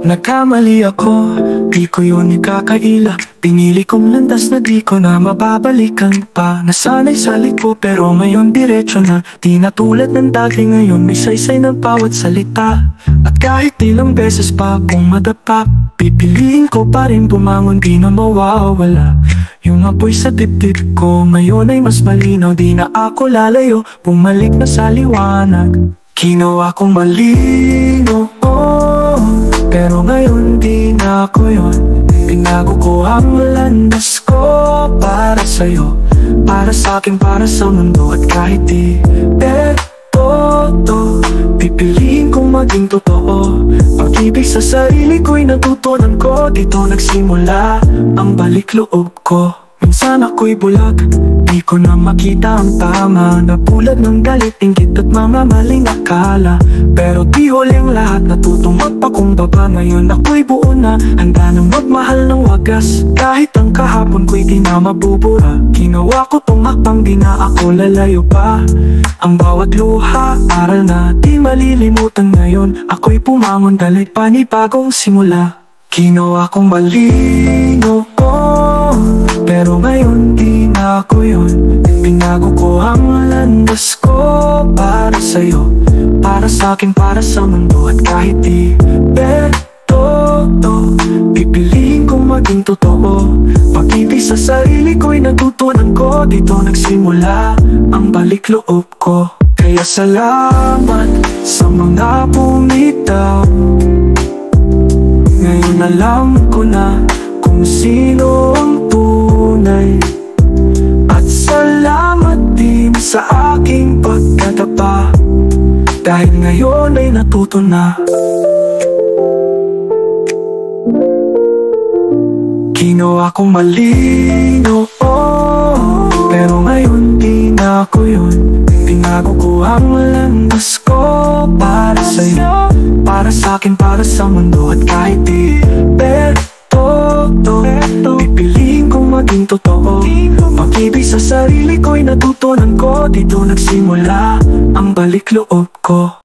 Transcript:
Nagkamali ako, di ko yun ikakaila. Pinili kong landas na di ko na mababalikan pa. Nasanay sa liko pero ngayon diretso na. Di na tulad ng dati, ngayon may saysay ng bawat salita. At kahit ilang beses pa akong madapa, pipiliin ko pa rin bumangon, di na mawawala. Yung apoy sa dibdib ko ngayon ay mas malinaw. Di na ako lalayo, bumalik na sa liwanag. Ginawa kong malino, pero ngayon di na ako yun. Binago ko ang landas ko para sa'yo, para sa'kin, para sa mundo. At kahit di to, pipiliin kong maging totoo. Pag-ibig sa sarili ko'y natutunan ko. Dito nagsimula ang balik loob ko. Minsan ako'y bulag, di ko na makita ang tama. Napulad ng galit, inggit at mga maling akala. Pero di huli ang lahat, natutong magpakumbaba. Ngayon ako'y buo na, handa nang magmahal ng wagas. Kahit ang kahapon ko'y di na mabubura. Ginawa ko tong hakbang, di na ako lalayo pa. Ang bawat luha, aral na di malilimutan. Ngayon ako'y pumangon, dahil panibagong simula. Ginawa kong malino, pero ngayon di na ako yun. Binago ko ang landas ko para sa'yo, para sa'kin, para sa mundo. At kahit di to, pipiliin kong maging totoo. Pag-ibig sa sarili ko'y natutunan ko. Dito nagsimula ang balik loob ko. Kaya salamat sa mga bumitaw. Ngayon alam ko na kung sino ang tunay. At salamat din sa aking pagkatapa, dahil ngayon ay natuto na. Ginawa kong malino, pero ngayon di na ako yun. Binago ko ang landas ko para sa'yo, para sa'kin, para sa mundo. At kahit di pipiliin kong maging totoo. Pag-ibig sa sarili ko'y natutunan ko. Dito nagsimula ang balik loob ko.